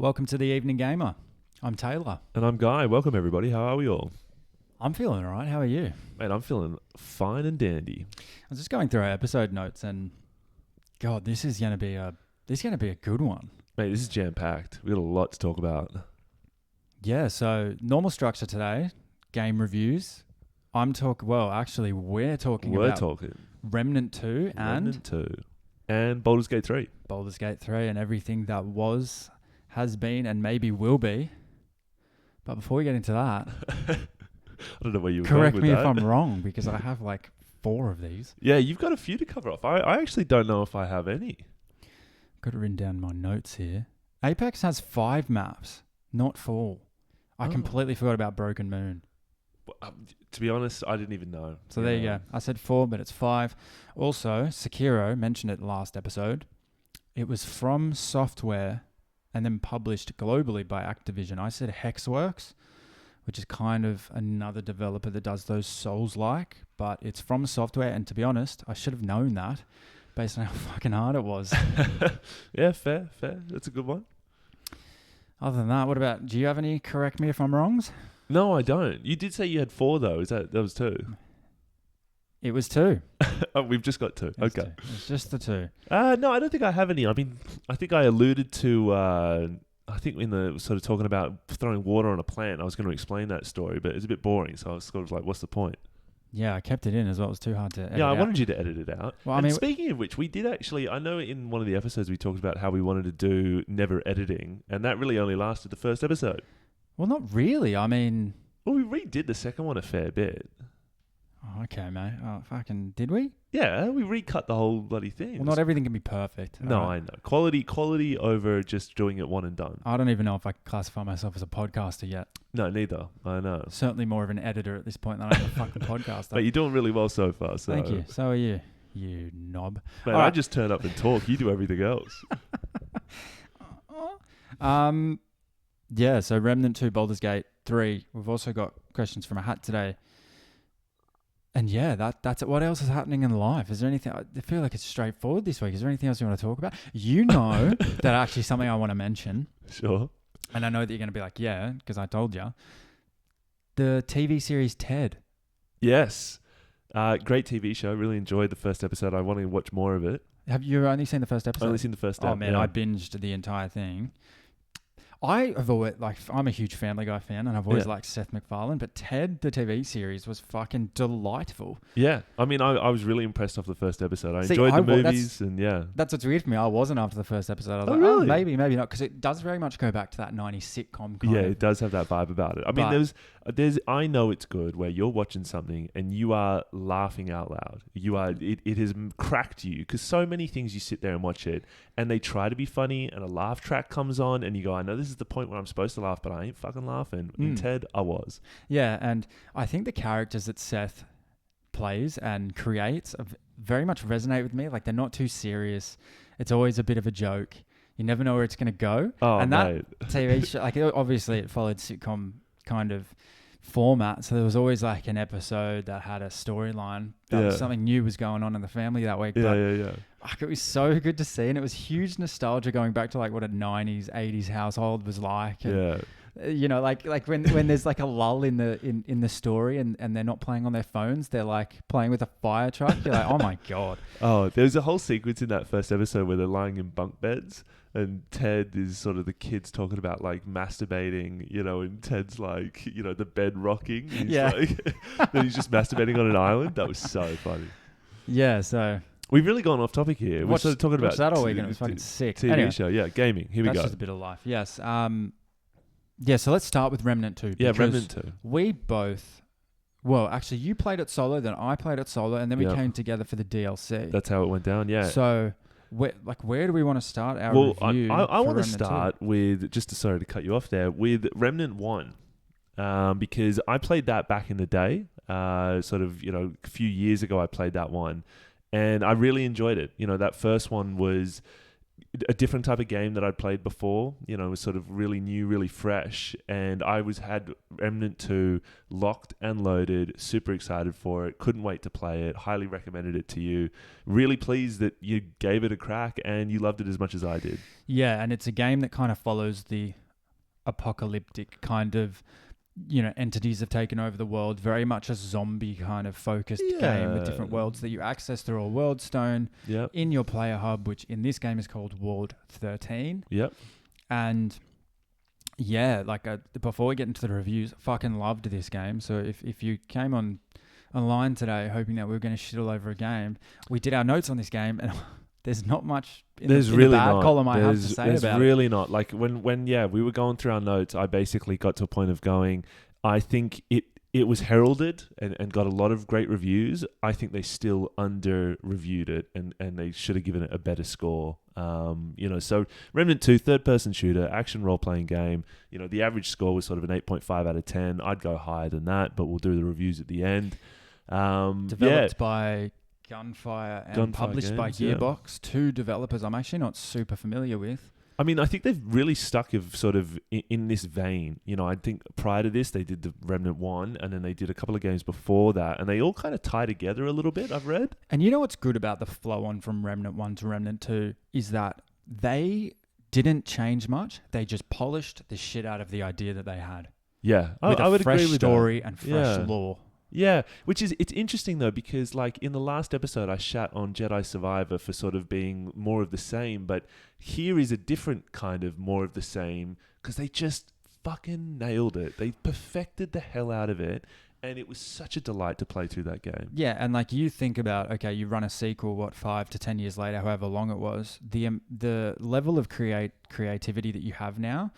Welcome to the Evening Gamer. I'm Taylor. And I'm Guy. Welcome, everybody. How are we all? I'm feeling all right. How are you? Mate, I'm feeling fine and dandy. I was just going through our episode notes, and God, this is gonna be a good one. Mate, this is jam-packed. We got a lot to talk about. Yeah. So normal structure today: game reviews. We're talking about Remnant 2 Remnant 2 and Baldur's Gate 3. Baldur's Gate 3 and everything that was, has been, and maybe will be. But before we get into that, I don't know where you were correct going with me that. if I'm wrong, because I have like 4 of these. Yeah, you've got a few to cover off. I actually don't know if I have any. Got it written down in my notes here. Apex has 5 maps, not 4. I completely forgot about Broken Moon. Well, to be honest, I didn't even know. So there you go. I said 4, but it's 5. Also, Sekiro, mentioned it last episode. It was From Software and then published globally by Activision. I said Hexworks, which is kind of another developer that does those Souls-like, but it's From Software, and to be honest, I should have known that based on how fucking hard it was. Yeah, fair. That's a good one. Other than that, do you have any correct me if I'm wrongs? No, I don't. You did say you had 4, though. That was 2? It was 2. Oh, we've just got 2. Okay. It's just the 2. No, I don't think I have any. I mean, I think I alluded to, I think in the sort of talking about throwing water on a plant, I was going to explain that story, but it's a bit boring. So I was sort of like, what's the point? Yeah, I kept it in as well. It was too hard to edit I out. wanted you to edit it out. Well, and speaking of which, we did actually, I know in one of the episodes we talked about how we wanted to do never editing, and that really only lasted the first episode. Well, not really. I mean... Well, we redid the second one a fair bit. Oh, okay, mate. Oh, fucking... Did we? Yeah, we recut the whole bloody thing. Well, not everything can be perfect. No, I know. Quality over just doing it one and done. I don't even know if I classify myself as a podcaster yet. No, neither. I know. Certainly more of an editor at this point than I am a fucking podcaster. But you're doing really well so far. So. Thank you. So are you, you knob. Man, I just turn up and talk. You do everything else. Yeah, so Remnant 2, Baldur's Gate 3. We've also got questions from a hat today. And yeah, that's it. What else is happening in life? Is there anything? I feel like it's straightforward this week. Is there anything else you want to talk about? You know that actually something I want to mention. Sure. And I know that you're going to be like, yeah, because I told you. The TV series Ted. Yes. Great TV show. Really enjoyed the first episode. I want to watch more of it. Have you only seen the first episode? I've only seen the first episode. Oh, man, yeah. I binged the entire thing. I have always, I'm a huge Family Guy fan, and I've always liked Seth MacFarlane, but Ted, the TV series, was fucking delightful. Yeah. I mean, I was really impressed off the first episode. I enjoyed the movies, and yeah. That's what's weird for me. I wasn't after the first episode. I was really? Maybe not, because it does very much go back to that 90s sitcom kind of. It does have that vibe about it. I mean, there's I know it's good where you're watching something and you are laughing out loud. It has cracked you, because so many things you sit there and watch it and they try to be funny and a laugh track comes on and you go, I know this is the point where I'm supposed to laugh, but I ain't fucking laughing. In Ted, I was. Yeah, and I think the characters that Seth plays and creates very much resonate with me. Like, they're not too serious. It's always a bit of a joke. You never know where it's going to go. Oh, and mate. That TV show, like, obviously it followed sitcom kind of format, so there was always like an episode that had a storyline that was something new was going on in the family that week. Yeah. It was so good to see, and it was huge nostalgia going back to like what a 90s 80s household was like. And, you know, like when there's like a lull in the story and they're not playing on their phones, they're like playing with a fire truck. You're like, oh my god. Oh, there's a whole sequence in that first episode where they're lying in bunk beds and Ted is sort of the kids talking about like masturbating, you know, and Ted's like, you know, the bed rocking. He's like, then he's just masturbating on an island. That was so funny. Yeah, so we've really gone off topic here. We're sort of talking about that all week and it was fucking sick. TV show, gaming. Here we go. That's just a bit of life. Yes. So let's start with Remnant 2. Yeah, Remnant 2. We both... Well, actually, you played it solo, then I played it solo, and then we came together for the DLC. That's how it went down, yeah. So, where do we want to start our review? I want to start with, sorry to cut you off there, with Remnant 1. Because I played that back in the day. Sort of, you know, a few years ago I played that one. And I really enjoyed it. You know, that first one was a different type of game that I'd played before. You know, it was sort of really new, really fresh. And I had Remnant 2 locked and loaded, super excited for it. Couldn't wait to play it. Highly recommended it to you. Really pleased that you gave it a crack and you loved it as much as I did. Yeah, and it's a game that kind of follows the apocalyptic kind of, entities have taken over the world. Very much a zombie kind of focused game with different worlds that you access through a world stone in your player hub, which in this game is called Ward 13. Yep. And yeah, like before we get into the reviews, fucking loved this game. So if you came online today hoping that we were going to shit all over a game, we did our notes on this game and there's not much in the bad column I have to say about it. There's really not. Like when we were going through our notes, I basically got to a point of going, I think it was heralded and got a lot of great reviews. I think they still under-reviewed it and they should have given it a better score. So Remnant 2, third-person shooter, action role-playing game. The average score was sort of an 8.5 out of 10. I'd go higher than that, but we'll do the reviews at the end. Developed by Gunfire and published by Gearbox, two developers I'm actually not super familiar with. I mean, I think they've really stuck sort of in this vein. I think prior to this, they did the Remnant 1, and then they did a couple of games before that, and they all kind of tie together a little bit, I've read. And you know what's good about the flow on from Remnant 1 to Remnant 2 is that they didn't change much. They just polished the shit out of the idea that they had. Yeah, with I would fresh agree with story that. And fresh lore. Yeah, it's interesting though, because like in the last episode I shat on Jedi Survivor for sort of being more of the same, but here is a different kind of more of the same, because they just fucking nailed it. They perfected the hell out of it, and it was such a delight to play through that game. Yeah, and like you think about, okay, you run a sequel, 5 to 10 years later, however long it was, the level of creativity that you have now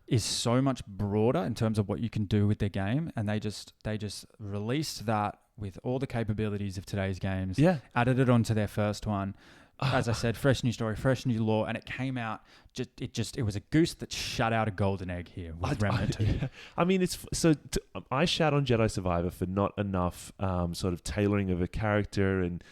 is so much broader in terms of what you can do with the game, and they just released that with all the capabilities of today's games. Yeah, added it onto their first one. As I said, fresh new story, fresh new lore, and it came out. It was a goose that shut out a golden egg here with Remnant 2. Yeah. I mean, I shout on Jedi Survivor for not enough sort of tailoring of a character and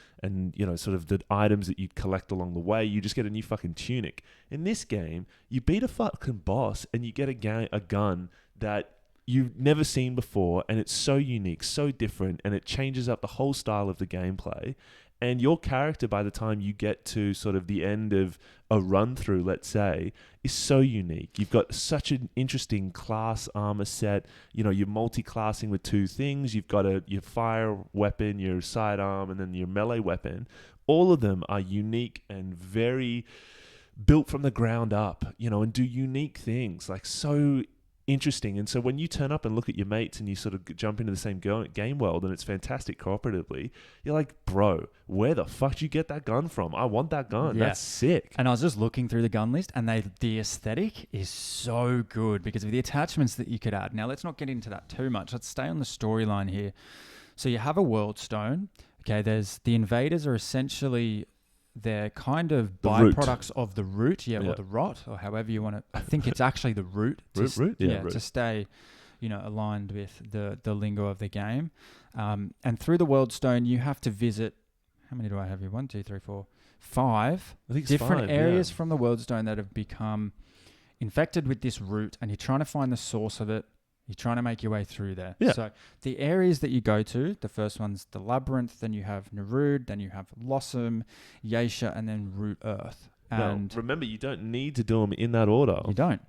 sort of the items that you collect along the way. You just get a new fucking tunic. In this game, you beat a fucking boss and you get a gun that you've never seen before, and it's so unique, so different, and it changes up the whole style of the gameplay. And your character, by the time you get to sort of the end of a run through, let's say, is so unique. You've got such an interesting class armor set. You're multi-classing with two things. You've got your fire weapon, your sidearm, and then your melee weapon. All of them are unique and very built from the ground up, and do unique things, like so interesting. And so when you turn up and look at your mates and you sort of jump into the same game world and it's fantastic cooperatively, you're like, bro, where the fuck did you get that gun from? I want that gun. Yeah. That's sick. And I was just looking through the gun list, and the aesthetic is so good because of the attachments that you could add. Now, let's not get into that too much. Let's stay on the storyline here. So you have a world stone. Okay, the invaders are essentially... They're kind of byproducts of the root, or the rot, or however you want to... I think it's actually the root. Root? Root. To stay, aligned with the lingo of the game. And through the world stone, you have to visit... How many do I have here? 1, 2, 3, 4, 5 I think it's different 5, areas from the world stone that have become infected with this root, and you're trying to find the source of it. You're trying to make your way through there. Yeah. So the areas that you go to, the first one's the Labyrinth, then you have Nerud, then you have Lossum, Yaesha, and then Root Earth. And now, remember, you don't need to do them in that order. You don't.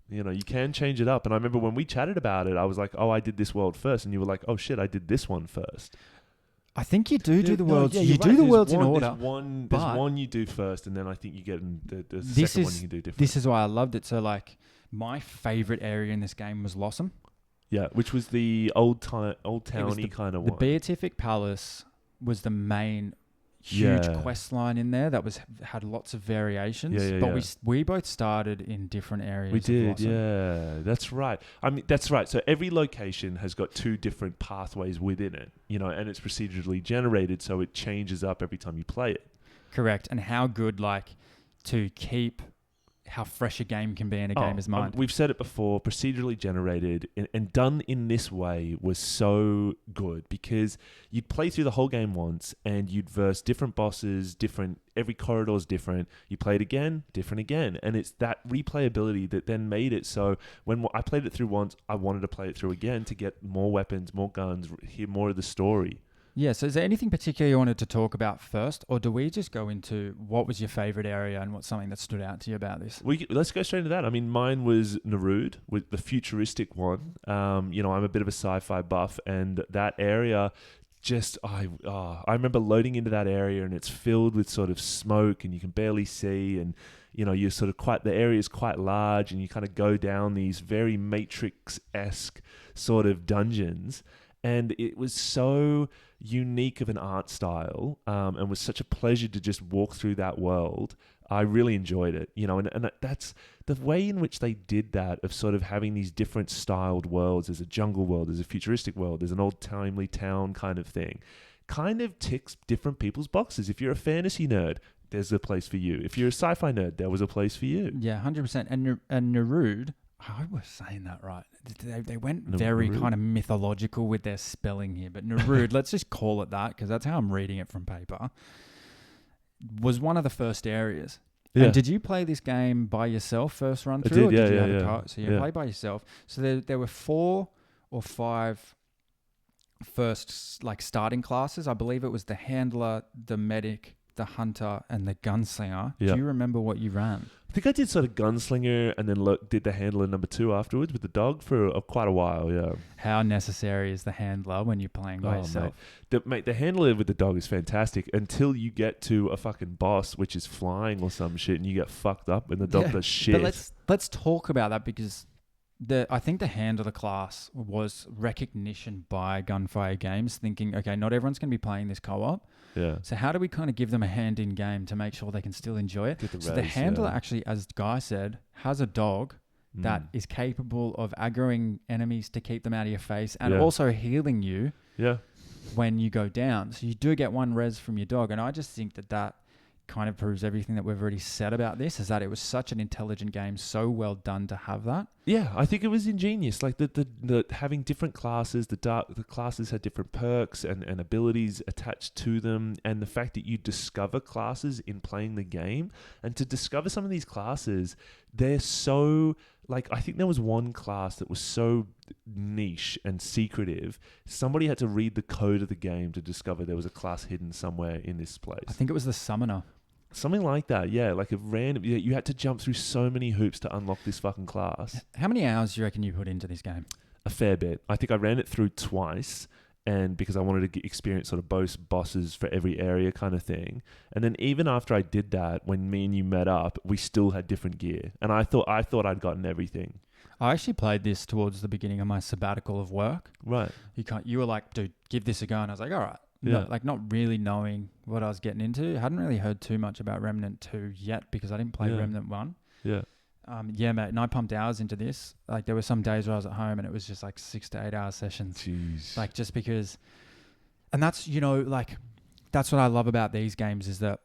You can change it up. And I remember when we chatted about it, I was like, oh, I did this world first. And you were like, oh, shit, I did this one first. I think you do the worlds. Yeah, you do the worlds in order. There's one you do first, and then I think you get the second one you can do different. This is why I loved it. So, like, my favorite area in this game was Lossum. Yeah, which was the old towny kind of one. The Beatific Palace was the main huge quest line in there that had lots of variations. But we both started in different areas. We did, of Lossum. yeah. That's right. I mean, that's right. So every location has got two different pathways within it, and it's procedurally generated, so it changes up every time you play it. Correct. And how good, like, to keep how fresh a game can be in a gamer's mind. We've said it before, procedurally generated and done in this way was so good because you'd play through the whole game once and you'd verse different bosses, every corridor is different. You play it again, different again. And it's that replayability that then made it so when I played it through once, I wanted to play it through again to get more weapons, more guns, hear more of the story. Yeah, so is there anything particular you wanted to talk about first, or do we just go into what was your favorite area and what's something that stood out to you about this? Let's go straight into that. I mean, mine was Narud, with the futuristic one. I'm a bit of a sci-fi buff, and that area I remember loading into that area, and it's filled with sort of smoke, and you can barely see, and you're sort of the area is quite large, and you kind of go down these very Matrix-esque sort of dungeons. And it was so unique of an art style, and was such a pleasure to just walk through that world. I really enjoyed it, and that's the way in which they did that, of sort of having these different styled worlds. There's a jungle world, there's a futuristic world, there's an old timely town kind of thing. Kind of ticks different people's boxes. If you're a fantasy nerd, there's a place for you. If you're a sci-fi nerd, there was a place for you. Yeah, 100%. And Narud, I hope we're saying that right. They went very kind of mythological with their spelling here, but Narud, let's just call it that because that's how I'm reading it from paper, was one of the first areas. Yeah. And did you play this game by yourself first run through? I did, or did you have a car? So you played by yourself. So there were 4 or 5 first starting classes. I believe it was the handler, the medic, the hunter, and the gunslinger. Do you remember what you ran? I think I did sort of gunslinger and then did the handler number 2 afterwards with the dog for quite a while, yeah. How necessary is the handler when you're playing by yourself? Mate, the handler with the dog is fantastic until you get to a fucking boss which is flying or some shit and you get fucked up and the dog does shit. But let's talk about that because I think the handler class was recognition by Gunfire Games, thinking, okay, not everyone's going to be playing this co-op. Yeah. So how do we kind of give them a hand in game to make sure they can still enjoy it? The handler actually, as Guy said, has a dog that is capable of aggroing enemies to keep them out of your face and also healing you when you go down. So you do get 1 res from your dog. And I just think that kind of proves everything that we've already said about this, is that it was such an intelligent game, so well done to have that. Yeah, I think it was ingenious. Like the having different classes, the classes had different perks and abilities attached to them, and the fact that you discover classes in playing the game, and to discover some of these classes, they're so I think there was one class that was so niche and secretive. Somebody had to read the code of the game to discover there was a class hidden somewhere in this place. I think it was the summoner. Something like that, yeah. Like a random... You had to jump through so many hoops to unlock this fucking class. How many hours do you reckon you put into this game? A fair bit. I think I ran it through twice, and because I wanted to experience sort of both bosses for every area kind of thing. And then even after I did that, when me and you met up, we still had different gear. And I thought I'd gotten everything. I actually played this towards the beginning of my sabbatical of work. Right. You were like, dude, give this a go. And I was like, all right. Yeah. No, not really knowing what I was getting into. I hadn't really heard too much about Remnant 2 yet because I didn't play Remnant 1. Yeah. Yeah, mate. And I pumped hours into this. Like there were some days where I was at home and it was just 6 to 8 hour sessions. Jeez. Just because, and that's, that's what I love about these games is that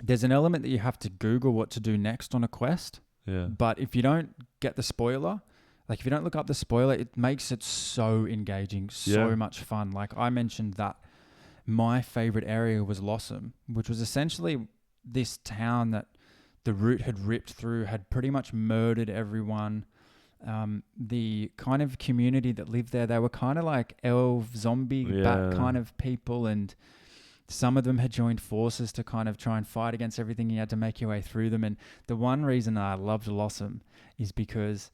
there's an element that you have to Google what to do next on a quest. Yeah. But if you don't get the spoiler, if you don't look up the spoiler, it makes it so engaging, so much fun. Like I mentioned that my favorite area was Lossum, which was essentially this town that the root had ripped through, had pretty much murdered everyone. The kind of community that lived there, they were kind of like elf, zombie, bat kind of people. And some of them had joined forces to kind of try and fight against everything. You had to make your way through them. And the one reason I loved Lossum is because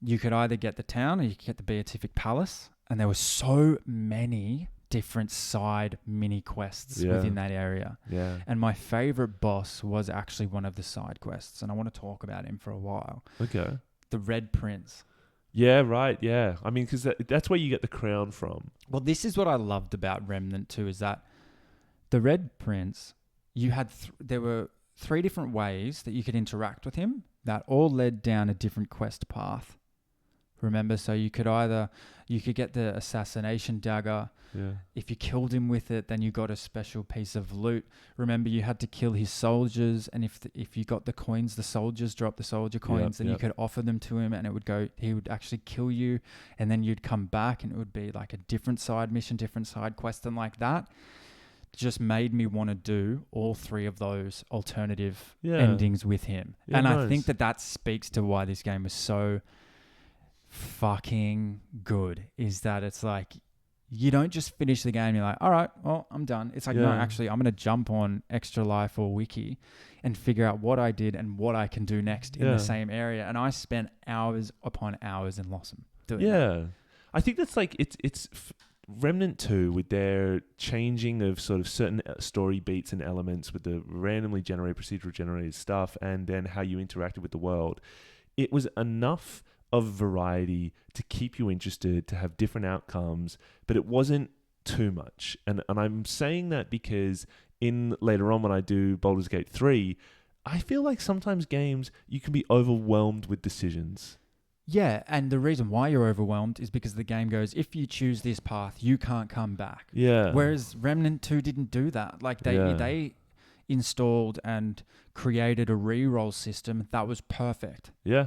you could either get the town or you could get the Beatific Palace. And there were so many different side mini quests within that area. Yeah. And my favorite boss was actually one of the side quests. And I want to talk about him for a while. Okay. The Red Prince. Yeah, right. Yeah. I mean, because that's where you get the crown from. Well, this is what I loved about Remnant 2 is that the Red Prince, you had there were 3 different ways that you could interact with him that all led down a different quest path. Remember, so you could get the assassination dagger. Yeah. If you killed him with it, then you got a special piece of loot. Remember, you had to kill his soldiers, and if you got the coins, the soldiers dropped the soldier coins, then you could offer them to him, and he would actually kill you, and then you'd come back, and it would be like a different side mission, different side quest, and like that. Just made me want to do all 3 of those alternative endings with him. Yeah, and nice. I think that speaks to why this game is so fucking good, is that it's like you don't just finish the game, you're like, all right, well, I'm done. It's like, no, actually, I'm going to jump on Extra Life or Wiki and figure out what I did and what I can do next in the same area. And I spent hours upon hours in Lossum doing that. I think that's like, it's Remnant 2 with their changing of sort of certain story beats and elements with the randomly generated, procedural generated stuff, and then how you interacted with the world. It was enough of variety to keep you interested, to have different outcomes, but it wasn't too much. And I'm saying that because later on when I do Baldur's Gate 3, I feel like sometimes games, you can be overwhelmed with decisions. Yeah, and the reason why you're overwhelmed is because the game goes, if you choose this path, you can't come back. Yeah. Whereas Remnant 2 didn't do that. Like they installed and created a reroll system that was perfect. Yeah.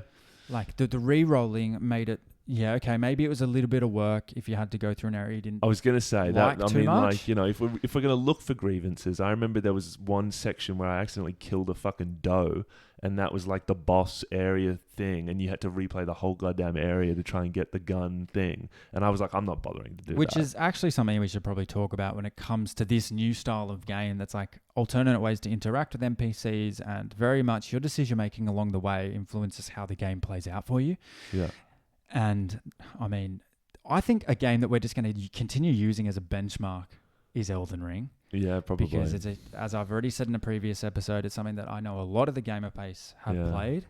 Like the re-rolling made it, maybe it was a little bit of work if you had to go through an area you didn't. I was going to say like that. I too mean, much. like, you know, if we're going to look for grievances, I remember there was one section where I accidentally killed a fucking doe, and that was like the boss area thing, and you had to replay the whole goddamn area to try and get the gun thing. And I was like, I'm not bothering to do that. Which is actually something we should probably talk about when it comes to this new style of game that's like alternate ways to interact with NPCs, and very much your decision making along the way influences how the game plays out for you. Yeah. And I mean, I think a game that we're just going to continue using as a benchmark is Elden Ring. Yeah, probably. Because as I've already said in a previous episode, it's something that I know a lot of the gamer base have played.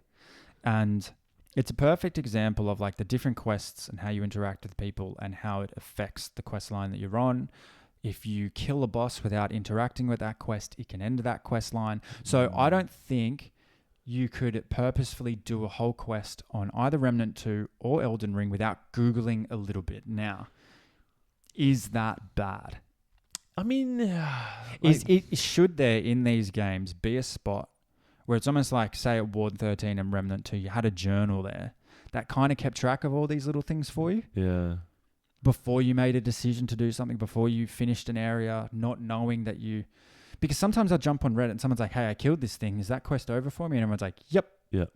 And it's a perfect example of like the different quests and how you interact with people and how it affects the quest line that you're on. If you kill a boss without interacting with that quest, it can end that quest line. So I don't think you could purposefully do a whole quest on either Remnant 2 or Elden Ring without Googling a little bit. Now, is that bad? I mean, should there in these games be a spot where it's almost like, say at Ward 13 and Remnant 2, you had a journal there that kind of kept track of all these little things for you? Yeah. Before you made a decision to do something, before you finished an area, not knowing that you... Because sometimes I jump on Reddit and someone's like, hey, I killed this thing. Is that quest over for me? And everyone's like, yep. Yep.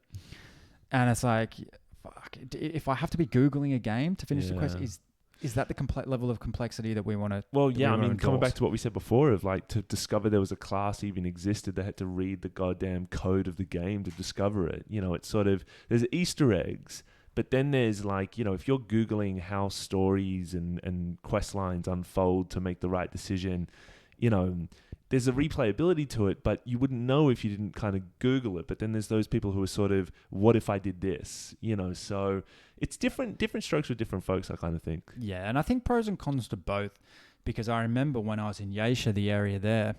And it's like, fuck, if I have to be Googling a game to finish the quest, is that the level of complexity that we want to... Well, yeah, I mean, coming back to what we said before of like to discover there was a class even existed, they had to read the goddamn code of the game to discover it. You know, it's sort of... There's Easter eggs, but then there's like, you know, if you're Googling how stories and quest lines unfold to make the right decision, you know... There's a replayability to it, but you wouldn't know if you didn't kind of Google it. But then there's those people who are sort of, what if I did this? You know, so it's different strokes with different folks, I kind of think. Yeah, and I think pros and cons to both, because I remember when I was in Yasha, the area there,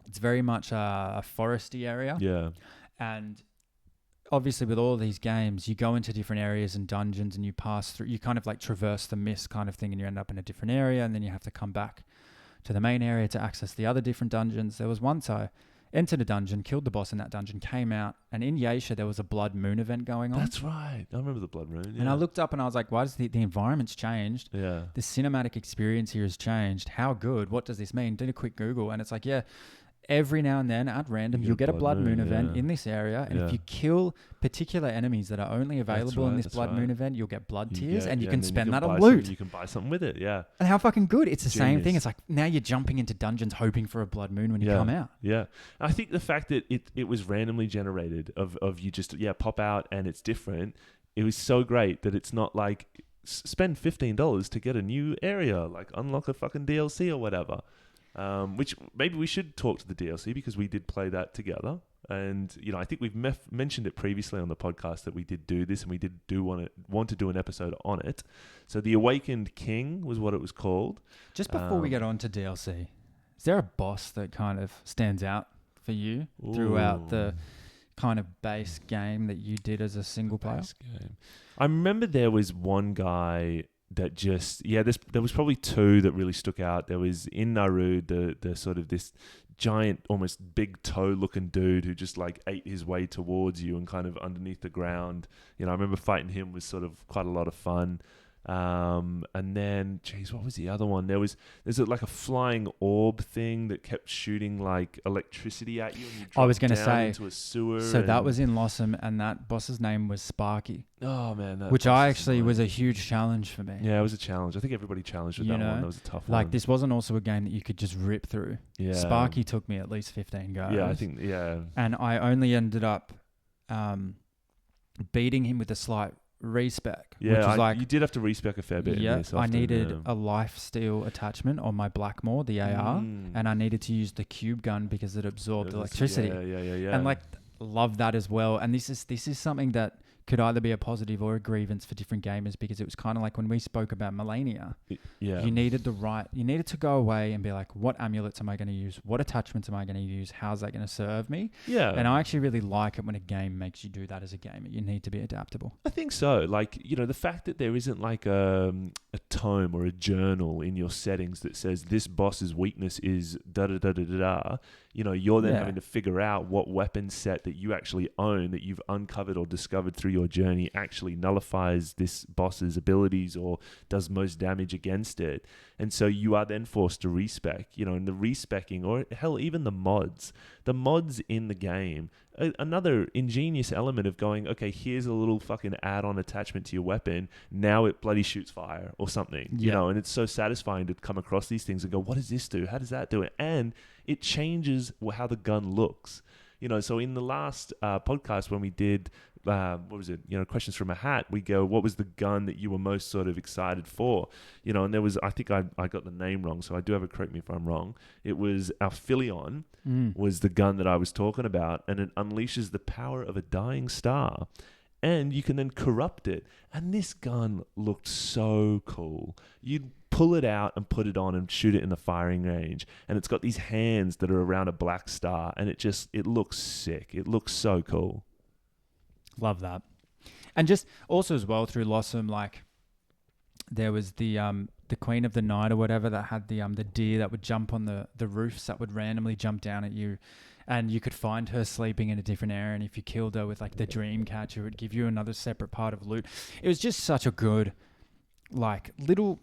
it's very much a foresty area. Yeah. And obviously with all these games, you go into different areas and dungeons and you pass through, you kind of like traverse the mist kind of thing, and you end up in a different area, and then you have to come back to the main area to access the other different dungeons. There was once I entered a dungeon, killed the boss in that dungeon, came out, and in Yasha there was a Blood Moon event going on. That's right. I remember the Blood Moon. Yeah. And I looked up and I was like, why does the environment's changed? Yeah. The cinematic experience here has changed. How good? What does this mean? Did a quick Google, and it's like, yeah, every now and then at random, you'll get a Blood Moon event in this area. And if you kill particular enemies that are only available in this Blood Moon event, you'll get blood tears, and you can spend that on loot. You can buy something with it, yeah. And how fucking good. It's the same thing. It's like now you're jumping into dungeons hoping for a Blood Moon when you come out. Yeah. I think the fact that it was randomly generated of you just, pop out and it's different, it was so great that it's not like spend $15 to get a new area, like unlock a fucking DLC or whatever. Which maybe we should talk to the DLC because we did play that together. And, you know, I think we've mentioned it previously on the podcast that we did do this, and we did want to do an episode on it. So The Awakened King was what it was called. Just before we get on to DLC, is there a boss that kind of stands out for you throughout the... kind of base game that you did as a single player? Base game. I remember there was one guy that just there was probably two that really stuck out. There was in Nauru the sort of this giant, almost big toe looking dude who just like ate his way towards you and kind of underneath the ground. I remember fighting him was sort of quite a lot of fun. And then, geez, what was the other one? There's like a flying orb thing that kept shooting like electricity at you. And you I was going to down say into a sewer. So that was in Lossum, and that boss's name was Sparky. Oh man, which I actually was a huge challenge for me. Yeah, it was a challenge. I think everybody challenged with that one. That was a tough one. Like this wasn't also a game that you could just rip through. Yeah, Sparky took me at least 15 goes. Yeah, I think and I only ended up beating him with a slight respec. Yeah, which was like, you did have to respec a fair bit. Yeah, I needed a life steal attachment on my Blackmore, the AR, and I needed to use the cube gun because it absorbed electricity. Yeah. And like, love that as well. And this is something that could either be a positive or a grievance for different gamers, because it was kind of like when we spoke about Melania. You needed to go away and be like, what amulets am I going to use? What attachments am I going to use? How's that going to serve me? Yeah. And I actually really like it when a game makes you do that as a gamer. You need to be adaptable. I think so. Like, the fact that there isn't like a tome or a journal in your settings that says this boss's weakness is da-da-da-da-da-da. You're then having to figure out what weapon set that you actually own, that you've uncovered or discovered through your journey, actually nullifies this boss's abilities or does most damage against it. And so you are then forced to respec, and the respecking, or hell, even the mods in the game, another ingenious element of going, okay, here's a little fucking add-on attachment to your weapon. Now it bloody shoots fire or something, and it's so satisfying to come across these things and go, what does this do? How does that do it? And it changes how the gun looks. So in the last podcast when we did, what was it? Questions from a hat. We go, what was the gun that you were most sort of excited for? And there was, I think I got the name wrong, so I do have a correct me if I'm wrong. It was Alphilion was the gun that I was talking about, and it unleashes the power of a dying star. And you can then corrupt it. And this gun looked so cool. You'd pull it out and put it on and shoot it in the firing range. And it's got these hands that are around a black star. And it looks sick. It looks so cool. Love that. And just also as well through Lossum, like there was the Queen of the Night or whatever that had the deer that would jump on the roofs that would randomly jump down at you. And you could find her sleeping in a different area. And if you killed her with like the dream catcher, it would give you another separate part of loot. It was just such a good, like, little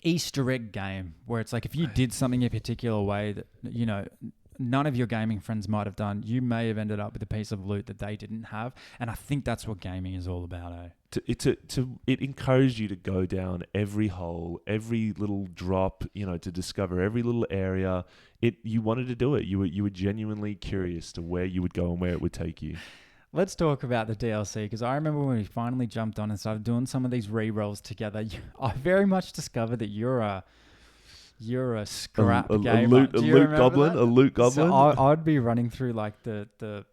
Easter egg game where it's like if you did something a particular way that, none of your gaming friends might have done, you may have ended up with a piece of loot that they didn't have. And I think that's what gaming is all about, It encouraged you to go down every hole, every little drop, to discover every little area. You wanted to do it. You were genuinely curious to where you would go and where it would take you. Let's talk about the DLC, because I remember when we finally jumped on and started doing some of these re-rolls together, I very much discovered that you're a scrap gamer. A loot goblin. So I'd be running through like the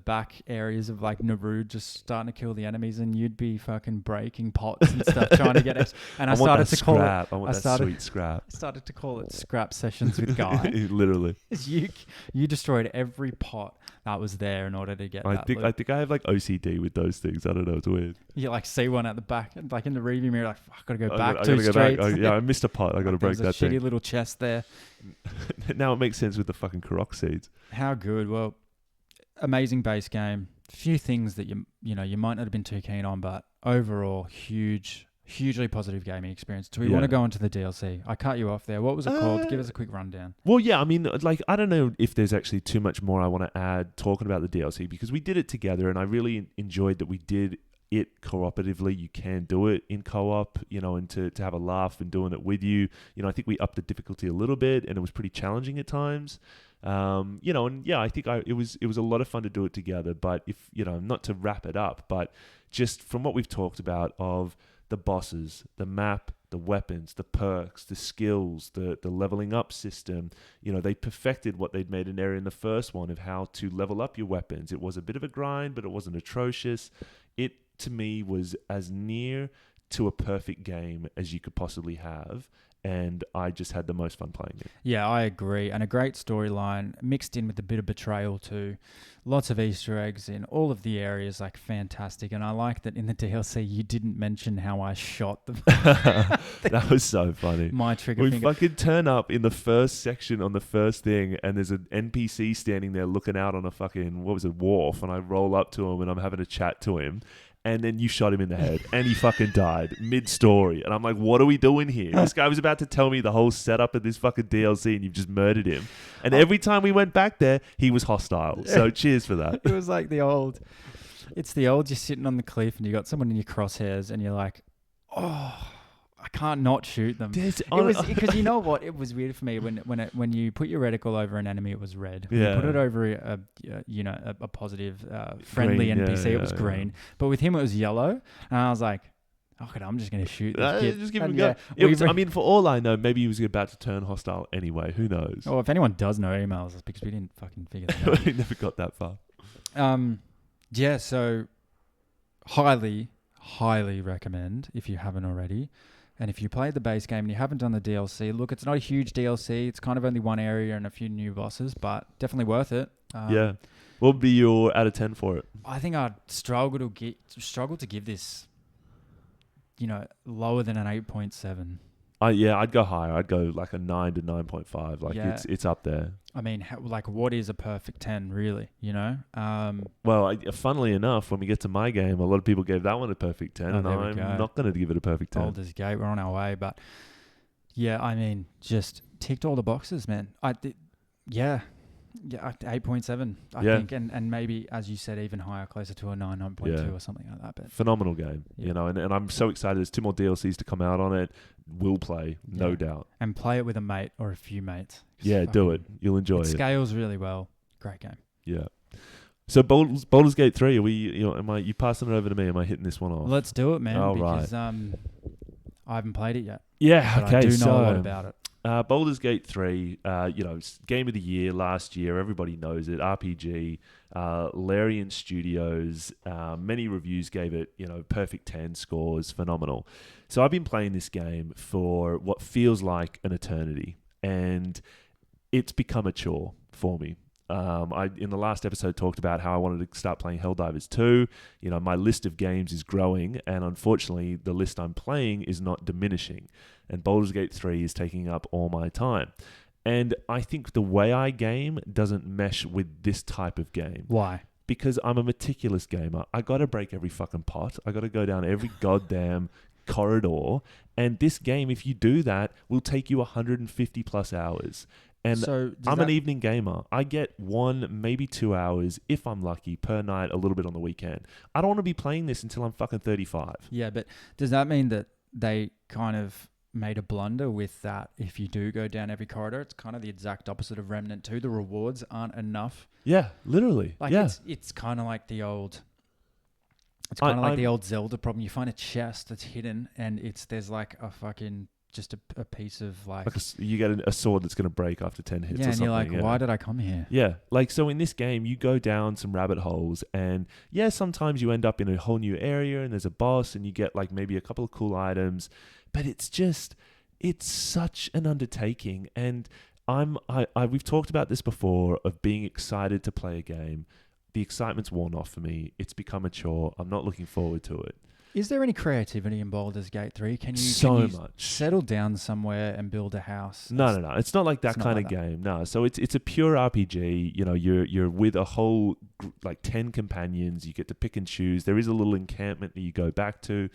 back areas of like Nauru, just starting to kill the enemies, and you'd be fucking breaking pots and stuff trying to get and I started to call it sweet scrap. I started to call it scrap sessions with Guy. Literally. You destroyed every pot that was there in order to get that loot. I think I have like OCD with those things. I don't know, it's weird. You like see one at the back, like in the rearview mirror, like I gotta go back 2 streets. I missed a pot. I gotta break that thing. Shitty little chest there. Now it makes sense with the fucking Korok seeds. How good. Well, amazing base game. Few things that you might not have been too keen on, but overall hugely positive gaming experience. Do we want to go into the DLC? I cut you off there. What was it called? Give us a quick rundown. Well, yeah, I mean, like, I don't know if there's actually too much more I want to add talking about the DLC, because we did it together and I really enjoyed that we did it cooperatively. You can do it in co-op, and to have a laugh and doing it with you. I think we upped the difficulty a little bit and it was pretty challenging at times. I think it was a lot of fun to do it together. But if, not to wrap it up, but just from what we've talked about of the bosses, the map, the weapons, the perks, the skills, the leveling up system, they perfected what they'd made an error in the first one of how to level up your weapons. It was a bit of a grind, but it wasn't atrocious. It, to me, was as near to a perfect game as you could possibly have. And I just had the most fun playing it. Yeah, I agree. And a great storyline mixed in with a bit of betrayal too. Lots of Easter eggs in all of the areas, like fantastic. And I like that in the DLC you didn't mention how I shot them. That was so funny. My trigger We finger. fucking turn up in the first section on the first thing, and there's an NPC standing there looking out on a fucking, wharf, and I roll up to him and I'm having a chat to him. And then you shot him in the head, and he fucking died mid-story. And I'm like, what are we doing here? This guy was about to tell me the whole setup of this fucking DLC, and you've just murdered him. And every time we went back there, he was hostile. So cheers for that. It was like it's the old, you're sitting on the cliff and you got someone in your crosshairs and you're like, oh, I can't not shoot them. It was because you know what? It was weird for me when you put your reticle over an enemy, it was red. When you put it over a positive friendly Green, NPC, it was green. But with him, it was yellow, and I was like, okay, I'm just going to shoot this kid. Just give him a go. I mean, for all I know, maybe he was about to turn hostile anyway. Who knows? Oh, if anyone does know, emails us because we didn't fucking figure that out. We never got that far. Yeah, so highly recommend if you haven't already. And if you played the base game and you haven't done the DLC, look, it's not a huge DLC. It's kind of only one area and a few new bosses, but definitely worth it. Yeah. What would be your out of 10 for it? I think I'd struggle to give this, lower than an 8.7. I'd go higher. I'd go like a 9 to 9.5. Like it's up there. I mean, what is a perfect 10, really? Well, funnily enough, when we get to my game, a lot of people gave that one a perfect 10, and I'm not going to give it a perfect 10. Baldur's Gate, we're on our way, but yeah, I mean, just ticked all the boxes, man. 8.7, I think, and maybe, as you said, even higher, closer to a 9, 9.2 or something like that. But phenomenal game, and I'm so excited. There's 2 more DLCs to come out on it. We'll play, no doubt. And play it with a mate or a few mates. Yeah, do it. You'll enjoy it. It scales really well. Great game. Yeah. So Baldur's Gate 3, are we? You passing it over to me? Am I hitting this one off? Let's do it, man. Oh, because I haven't played it yet. Yeah, but I do know a lot about it. Baldur's Gate 3, game of the year last year. Everybody knows it. RPG, Larian Studios. Many reviews gave it, perfect 10 scores. Phenomenal. So I've been playing this game for what feels like an eternity, and it's become a chore for me. I in the last episode talked about how I wanted to start playing Helldivers 2. My list of games is growing, and unfortunately the list I'm playing is not diminishing, and Baldur's Gate 3 is taking up all my time. And I think the way I game doesn't mesh with this type of game. Why? Because I'm a meticulous gamer. I got to break every fucking pot. I got to go down every goddamn corridor, and this game, if you do that, will take you 150 plus hours. And so I'm an evening gamer. I get 1, maybe 2 hours, if I'm lucky, per night, a little bit on the weekend. I don't want to be playing this until I'm fucking 35. Yeah, but does that mean that they kind of made a blunder with that? If you do go down every corridor, it's kind of the exact opposite of Remnant 2. The rewards aren't enough. Yeah, literally. It's kind of like the old... It's kind of like the old Zelda problem. You find a chest that's hidden, and there's like a fucking... just a piece of like you get a sword that's going to break after 10 hits or something. You're like, why did I come here? Yeah, so in this game, you go down some rabbit holes, and sometimes you end up in a whole new area, and there's a boss, and you get like maybe a couple of cool items, but it's such an undertaking. And we've talked about this before, of being excited to play a game. The excitement's worn off for me. It's become a chore. I'm not looking forward to it. Is there any creativity in Baldur's Gate 3? Can you much settle down somewhere and build a house? No. It's not like that kind of game. No. So it's a pure RPG. You're with a whole 10 companions. You get to pick and choose. There is a little encampment that you go back to,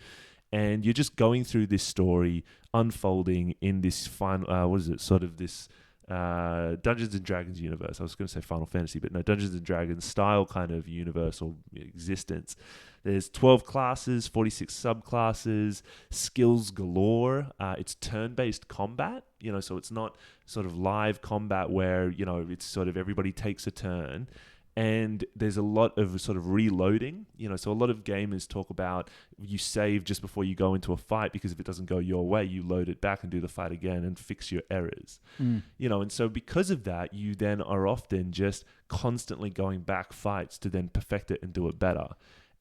and you're just going through this story unfolding in this Dungeons and Dragons universe. I was going to say Final Fantasy, but no, Dungeons and Dragons style kind of universal existence. There's 12 classes, 46 subclasses, skills galore. It's turn-based combat, so it's not sort of live combat where, it's sort of everybody takes a turn. And there's a lot of sort of reloading, so a lot of gamers talk about you save just before you go into a fight, because if it doesn't go your way, you load it back and do the fight again and fix your errors. And so because of that, you then are often just constantly going back fights to then perfect it and do it better.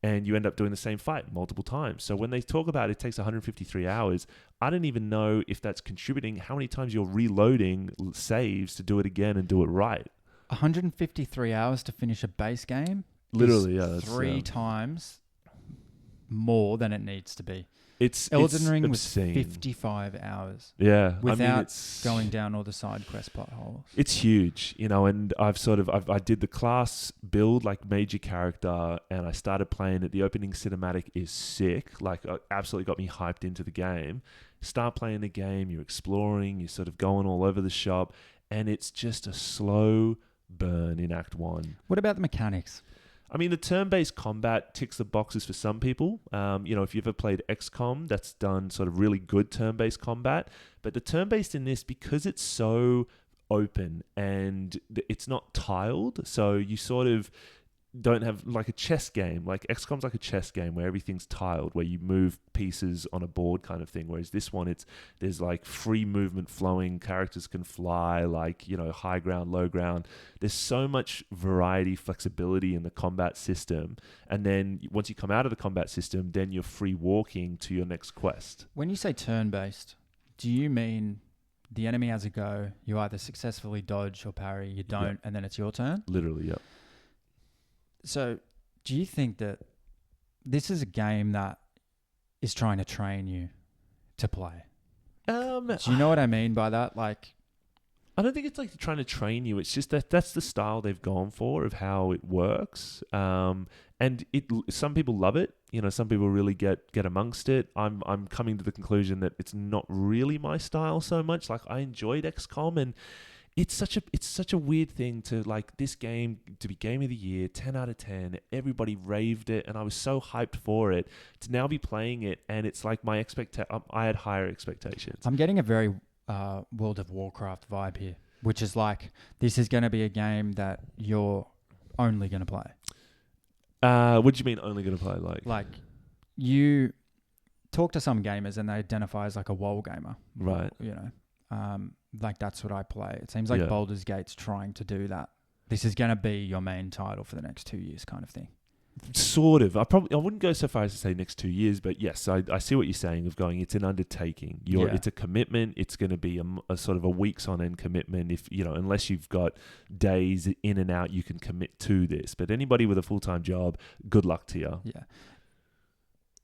and you end up doing the same fight multiple times. So when they talk about it takes 153 hours, I don't even know if that's contributing how many times you're reloading saves to do it again and do it right. 153 hours to finish a base game. Literally, yeah. That's three times more than it needs to be. Elden Ring obscene. was 55 hours. Yeah. Without going down all the side quest plot holes. It's huge, and I did the class build, like major character, and I started playing it. The opening cinematic is sick. Like, absolutely got me hyped into the game. Start playing the game, you're exploring, you're sort of going all over the shop, and it's just a slow burn in Act 1. What about the mechanics? I mean, the turn-based combat ticks the boxes for some people. If you've ever played XCOM, that's done sort of really good turn-based combat. But the turn-based in this, because it's so open and it's not tiled, so you sort of don't have like a chess game. Like XCOM's like a chess game where everything's tiled, where you move pieces on a board kind of thing. Whereas this one, there's like free movement flowing. Characters can fly, like, high ground, low ground. There's so much variety, flexibility in the combat system. And then once you come out of the combat system, then you're free walking to your next quest. When you say turn-based, do you mean the enemy has a go, you either successfully dodge or parry, you don't, and then it's your turn? Literally, yeah. So, do you think that this is a game that is trying to train you to play? Do you know what I mean by that? Like, I don't think it's like trying to train you. It's just that's the style they've gone for of how it works. And some people love it. Some people really get amongst it. I'm coming to the conclusion that it's not really my style so much. Like, I enjoyed XCOM, and it's such a weird thing to like this game to be game of the year, 10 out of 10. Everybody raved it, and I was so hyped for it to now be playing it, and it's like I had higher expectations. I'm getting a very World of Warcraft vibe here, which is like this is going to be a game that you're only going to play. What do you mean only going to play? Like you talk to some gamers and they identify as like a WoW gamer, right? Like that's what I play. It seems like Baldur's Gate's trying to do that. This is going to be your main title for the next 2 years, kind of thing. Sort of. I wouldn't go so far as to say next 2 years, but yes, I see what you're saying of going, it's an undertaking. It's a commitment. It's going to be a sort of a weeks on end commitment. If, unless you've got days in and out, you can commit to this. But anybody with a full-time job, good luck to you. Yeah.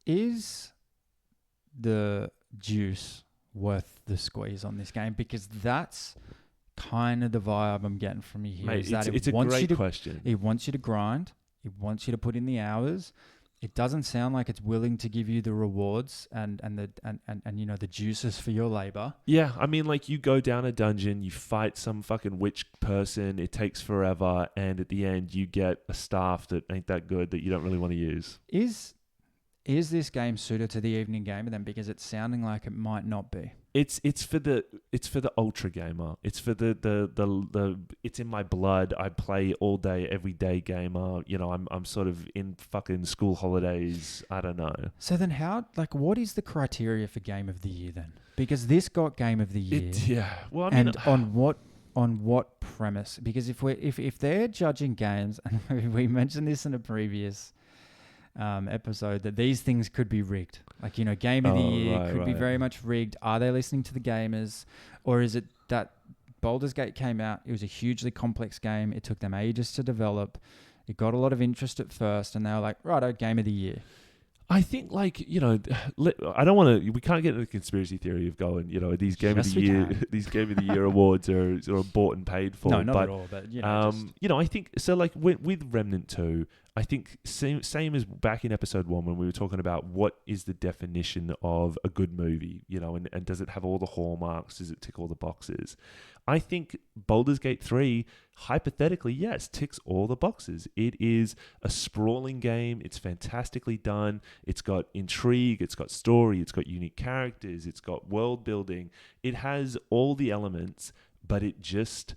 Is the juice worth the squeeze on this game? Because that's kind of the vibe I'm getting from you here. Mate, it's a great question. It wants you to grind. It wants you to put in the hours. It doesn't sound like it's willing to give you the rewards and the juices for your labor. Yeah, I mean, like, you go down a dungeon, you fight some fucking witch person, it takes forever, and at the end you get a staff that ain't that good that you don't really want to use. Is this game suited to the evening gamer then? Because it's sounding like it might not be. It's for the ultra gamer. It's for the it's in my blood. I play all day, every day gamer. I'm sort of in fucking school holidays. I don't know. So then what is the criteria for game of the year then? Because this got game of the year. Well, I mean, and on what premise? Because if they're judging games, and we mentioned this in a previous episode, that these things could be rigged. Like, game of the year could be very much rigged. Are they listening to the gamers? Or is it that Baldur's Gate came out, it was a hugely complex game, it took them ages to develop, it got a lot of interest at first, and they were like, righto, game of the year. I think, like, I don't want to. We can't get into the conspiracy theory of going, these game of the year awards are bought and paid for. No, not at all. But I think so. Like with Remnant 2, I think same as back in episode 1 when we were talking about what is the definition of a good movie, and does it have all the hallmarks? Does it tick all the boxes? I think Baldur's Gate 3, hypothetically, yes, ticks all the boxes. It is a sprawling game. It's fantastically done. It's got intrigue. It's got story. It's got unique characters. It's got world building. It has all the elements, but it just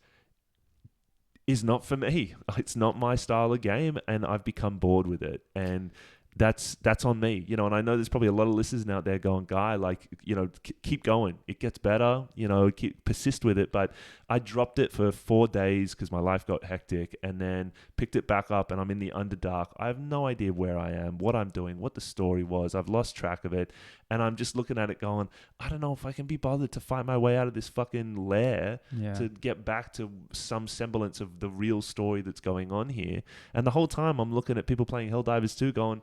is not for me. It's not my style of game, and I've become bored with it. And that's on me, you know. And I know there's probably a lot of listeners out there going, Guy, like, you know, keep going. It gets better, you know, persist with it. But I dropped it for 4 days because my life got hectic, and then picked it back up, and I'm in the Underdark. I have no idea where I am, what I'm doing, what the story was. I've lost track of it, and I'm just looking at it going, I don't know if I can be bothered to fight my way out of this fucking lair to get back to some semblance of the real story that's going on here. And the whole time I'm looking at people playing Helldivers 2 going,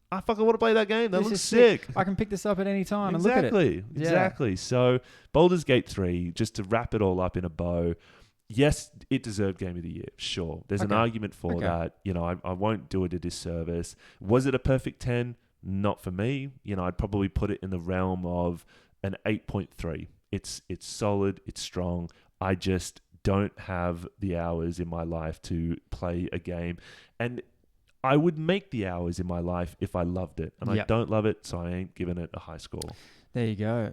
I fucking want to play that game. That looks sick. I can pick this up at any time and look at it. Exactly. So Baldur's Gate 3, just to wrap it all up in a bow, yes, it deserved Game of the Year. Sure. There's an argument for that. You know, I won't do it a disservice. Was it a perfect 10? Not for me. You know, I'd probably put it in the realm of an 8.3. It's solid. It's strong. I just don't have the hours in my life to play a game. And I would make the hours in my life if I loved it. And I don't love it, so I ain't giving it a high score. There you go.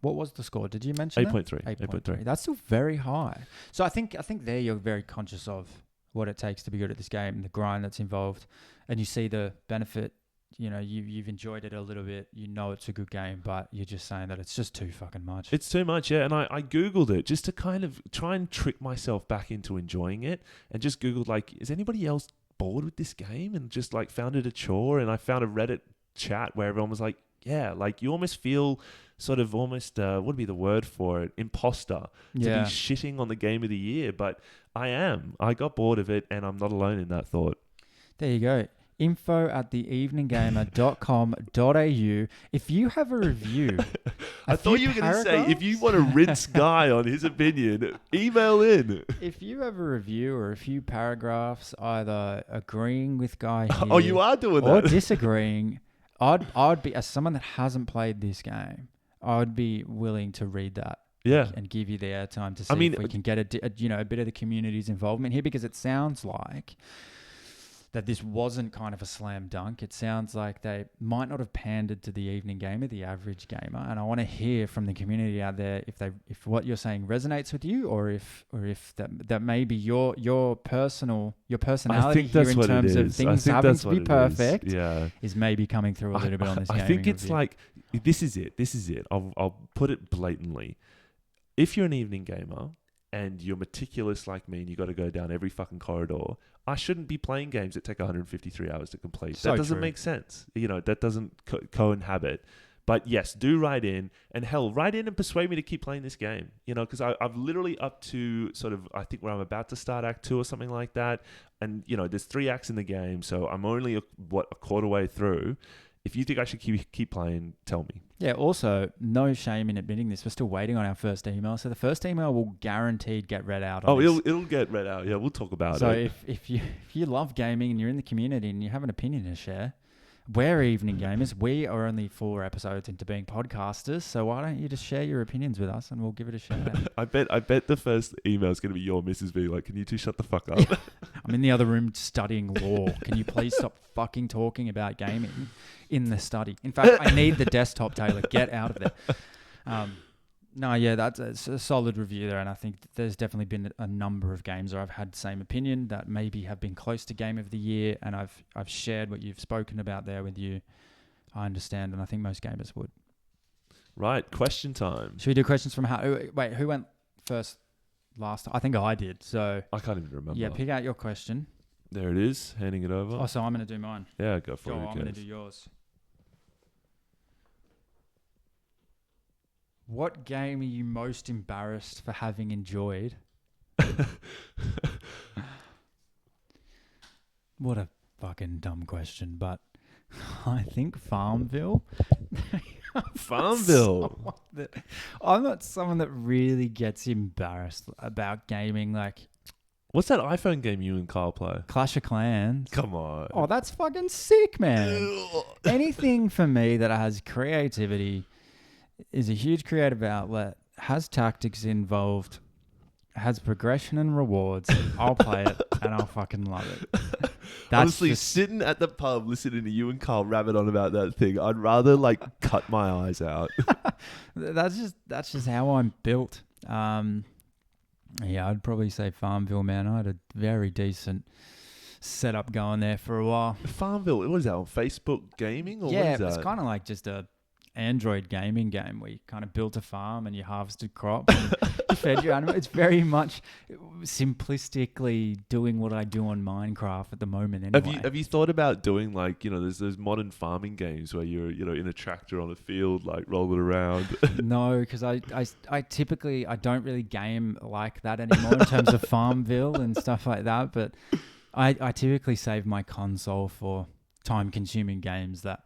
What was the score? Did you mention 8.3. 8.3. That's still very high. So I think there you're very conscious of what it takes to be good at this game, the grind that's involved, and you see the benefit. You know, you've enjoyed it a little bit. You know it's a good game, but you're just saying that it's just too fucking much. It's too much, yeah. And I Googled it just to kind of try and trick myself back into enjoying it, and just Googled, like, is anybody else bored with this game? And just, like, found it a chore. And I found a Reddit chat where everyone was like, yeah, like, you almost feel sort of almost, what would be the word for it? Imposter. To be shitting on the Game of the Year. But I am. I got bored of it, and I'm not alone in that thought. There you go. info@theeveninggamer.com.au. If you have a review, I thought you were going to say, if you want to rinse Guy on his opinion, email in. If you have a review or a few paragraphs either agreeing with Guy here, oh, you are doing or that, disagreeing, I'd be, as someone that hasn't played this game, I'd be willing to read that. Yeah. And give you the airtime to see if we can get a bit of the community's involvement here, because it sounds like that this wasn't kind of a slam dunk. It sounds like they might not have pandered to the evening gamer, the average gamer. And I want to hear from the community out there if what you're saying resonates with you, or if that maybe your personality here in terms of things having to be perfect is maybe coming through a little bit on this game. I think it's like, this is it. I'll put it blatantly. If you're an evening gamer and you're meticulous like me and you got to go down every fucking corridor, I shouldn't be playing games that take 153 hours to complete. That doesn't make sense. You know, that doesn't co-inhabit. But yes, do write in, and hell, write in and persuade me to keep playing this game. You know, because I've literally up to sort of, I think where I'm about to start Act 2 or something like that. And, you know, there's 3 acts in the game, so I'm only a quarter way through. If you think I should keep playing, tell me. Yeah, also, no shame in admitting this. We're still waiting on our first email. So the first email will guaranteed get read out. It'll get read out. Yeah, we'll talk about it. So if you love gaming and you're in the community and you have an opinion to share, we're evening gamers. We are only 4 episodes into being podcasters. So why don't you just share your opinions with us and we'll give it a shout out. I bet the first email is going to be your missus being like, can you two shut the fuck up? I'm in the other room studying law. Can you please stop fucking talking about gaming in the study? In fact, I need the desktop, Taylor. Get out of there. That's a solid review there, and I think there's definitely been a number of games where I've had the same opinion that maybe have been close to Game of the Year, and I've shared what you've spoken about there with you. I understand, and I think most gamers would. Right, question time. Should we do questions from who went first last time? I think I did, so... I can't even remember. Yeah, pick out your question. There it is, handing it over. Oh, so I'm going to do mine. Yeah, go for it. I'm going to do yours. What game are you most embarrassed for having enjoyed? What a fucking dumb question, but I think Farmville. Farmville. I'm not someone that really gets embarrassed about gaming. Like, what's that iPhone game you and Kyle play? Clash of Clans. Come on. Oh, that's fucking sick, man. Anything for me that has creativity, is a huge creative outlet, has tactics involved, has progression and rewards, I'll play it and I'll fucking love it. Honestly, sitting at the pub listening to you and Carl rabbit on about that thing, I'd rather like cut my eyes out. That's just how I'm built. I'd probably say Farmville, man. I had a very decent setup going there for a while. Farmville, what is that, on Facebook Gaming? Or what Yeah, is that? it's kind of like just a Android gaming game where you kind of built a farm and you harvested crops and you fed your animals. It's very much simplistically doing what I do on Minecraft at the moment anyway. Have you thought about doing like, there's those modern farming games where you're, in a tractor on a field, like rolling around? No, because I typically, I don't really game like that anymore in terms of Farmville and stuff like that. But I typically save my console for time-consuming games that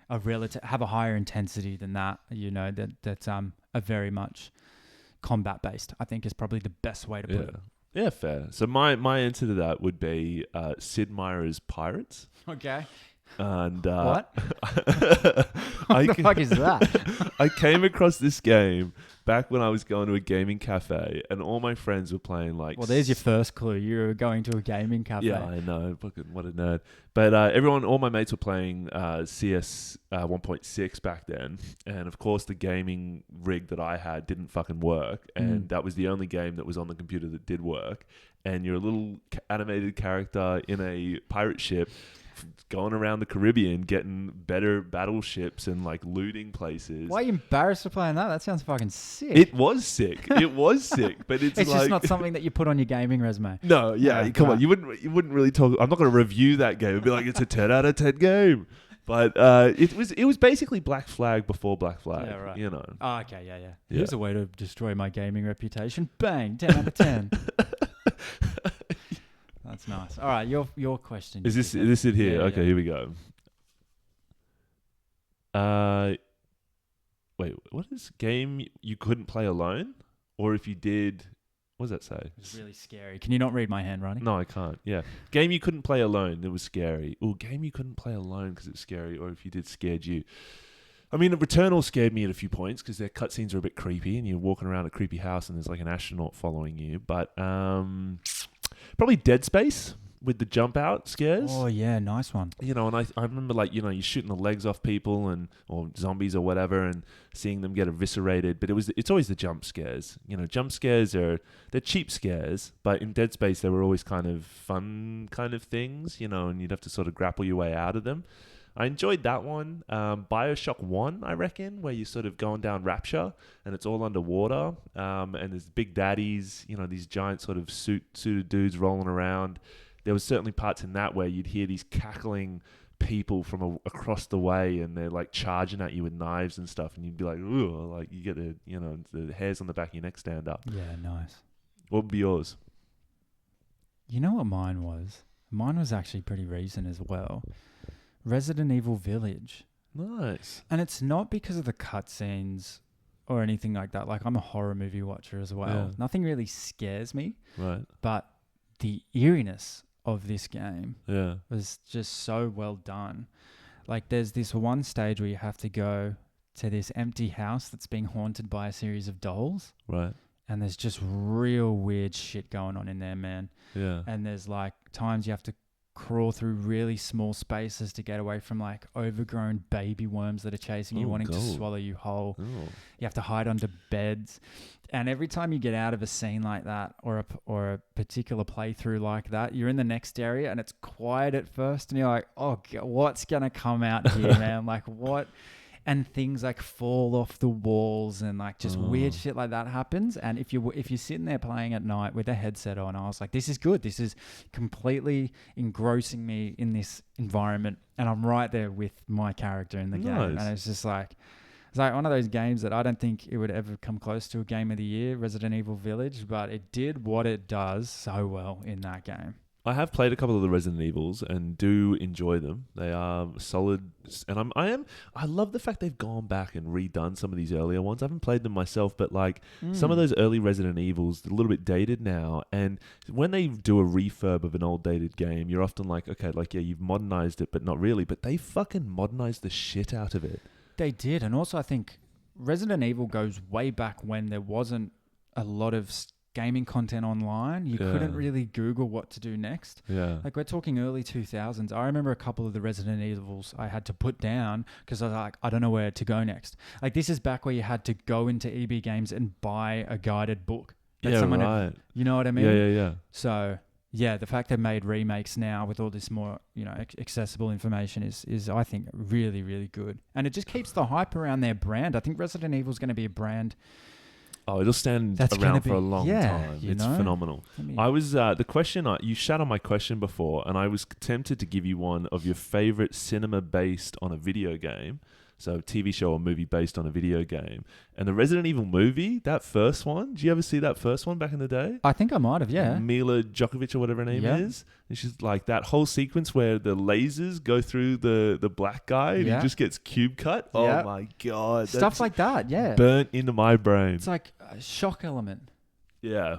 are have a higher intensity than that. That are very much combat-based. I think is probably the best way to put it. Yeah, fair. So my answer to that would be Sid Meier's Pirates. Okay. And what? What the fuck is that? I came across this game back when I was going to a gaming cafe, and all my friends were playing like. Well, there's your first clue. You were going to a gaming cafe. Yeah, I know. Fucking what a nerd. But all my mates were playing CS 1.6 back then, and of course the gaming rig that I had didn't fucking work, and that was the only game that was on the computer that did work. And you're a little animated character in a pirate ship, going around the Caribbean, getting better battleships and like looting places. Why are you embarrassed for playing that? That sounds fucking sick. It was sick. But it's like, just not something that you put on your gaming resume. No, yeah, come on. You wouldn't really talk. I'm not going to review that game and be like, it's a 10 out of 10 game. But it was basically Black Flag before Black Flag. Yeah, right. Oh, okay, yeah. Here's a way to destroy my gaming reputation. Bang, 10 out of 10. That's nice. All right, your question. Is this it here? Yeah, okay, here we go. Wait, what is game you couldn't play alone? Or if you did, what does that say? It's really scary. Can you not read my handwriting? No, I can't. Yeah. Game you couldn't play alone. It was scary. Oh, game you couldn't play alone because it's scary. Or if you did, scared you. I mean, Returnal scared me at a few points because their cutscenes are a bit creepy and you're walking around a creepy house and there's like an astronaut following you. But probably Dead Space with the jump out scares. Oh, yeah, nice one. And I remember like, you're shooting the legs off people or zombies or whatever and seeing them get eviscerated. But it's always the jump scares. Jump scares they're cheap scares, but in Dead Space they were always kind of fun kind of things, and you'd have to sort of grapple your way out of them. I enjoyed that one. BioShock 1, I reckon, where you're sort of going down Rapture and it's all underwater. And there's big daddies, these giant sort of suited dudes rolling around. There was certainly parts in that where you'd hear these cackling people from across the way and they're like charging at you with knives and stuff. And you'd be like, ooh, like you get the hairs on the back of your neck stand up. Yeah, nice. What would be yours? You know what mine was? Mine was actually pretty recent as well. Resident Evil Village. Nice. And it's not because of the cutscenes or anything like that. Like, I'm a horror movie watcher as well. Yeah. Nothing really scares me. Right. But the eeriness of this game Yeah. was just so well done. Like, there's this one stage where you have to go to this empty house that's being haunted by a series of dolls. Right. And there's just real weird shit going on in there, man. Yeah. And there's like times you have to crawl through really small spaces to get away from like overgrown baby worms that are chasing you, wanting to swallow you whole. Oh. You have to hide under beds. And every time you get out of a scene like that or a particular playthrough like that, you're in the next area and it's quiet at first and you're like, oh, God, what's going to come out here, man? Like what? And things like fall off the walls and like just weird shit like that happens. And if you're sitting there playing at night with a headset on, I was like, this is good. This is completely engrossing me in this environment. And I'm right there with my character in the game. And it's just like, it's like one of those games that I don't think it would ever come close to a game of the year, Resident Evil Village, but it did what it does so well in that game. I have played a couple of the Resident Evils and do enjoy them. They are solid, and I love the fact they've gone back and redone some of these earlier ones. I haven't played them myself, but like some of those early Resident Evils, a little bit dated now. And when they do a refurb of an old dated game, you're often like, okay, like yeah, you've modernized it, but not really. But they fucking modernized the shit out of it. They did, and also I think Resident Evil goes way back when there wasn't a lot of gaming content online. You couldn't really Google what to do next. Yeah. Like we're talking early 2000s. I remember a couple of the Resident Evils I had to put down because I was like, I don't know where to go next. Like this is back where you had to go into EB Games and buy a guided book. That right. you know what I mean? Yeah. So yeah, the fact they've made remakes now with all this more, accessible information is I think really, really good. And it just keeps the hype around their brand. I think Resident Evil is going to be a brand. Oh, it'll stand That's around for be, a long time. It's phenomenal. I was the question you shat on my question before, and I was tempted to give you one of your favorite cinema based on a video game. So TV show or movie based on a video game. And the Resident Evil movie, that first one, did you ever see that first one back in the day? I think I might have, yeah. Mila Djokovic or whatever her name is. And she's like that whole sequence where the lasers go through the black guy and he just gets cube cut. Oh my God. Stuff like that, yeah. Burnt into my brain. It's like a shock element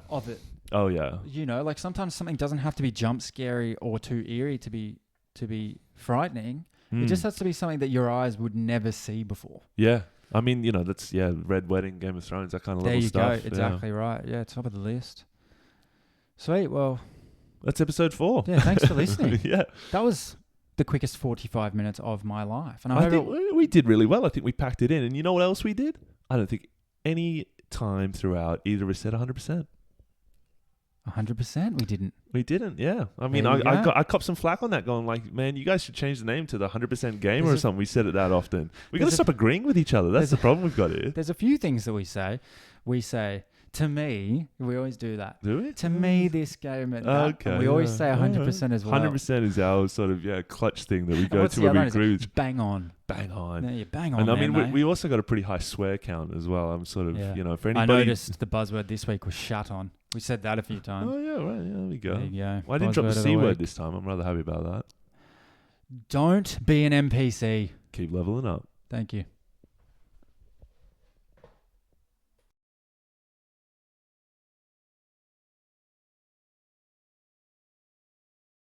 of it. Oh, yeah. Like sometimes something doesn't have to be jump scary or too eerie to be frightening. It just has to be something that your eyes would never see before. Yeah. I mean, that's, Red Wedding, Game of Thrones, that kind of level stuff. There you go. Exactly right. Yeah, top of the list. Sweet. Well, that's episode 4. Yeah, thanks for listening. Yeah. That was the quickest 45 minutes of my life. And I think we did really well. I think we packed it in. And you know what else we did? I don't think any time throughout either of us said 100%. 100%? We didn't, yeah. I mean, I copped some flack on that going like, man, you guys should change the name to the 100% Gamer or something. We said it that often. We got to stop agreeing with each other. That's the problem we've got here. There's a few things that we say. We say, to me, we always do that. Do it? To me, this game and that. Okay. And we always say 100% as well. 100% is our sort of, clutch thing that we go to when we agree with. Bang on. Bang on. Yeah, you bang on. And I mean, we also got a pretty high swear count as well. I'm sort of, for anybody. I noticed the buzzword this week was shut on. We said that a few times. Oh, yeah, right. Yeah, there we go. There you go. Well, I didn't drop the C word this time. I'm rather happy about that. Don't be an NPC. Keep leveling up. Thank you.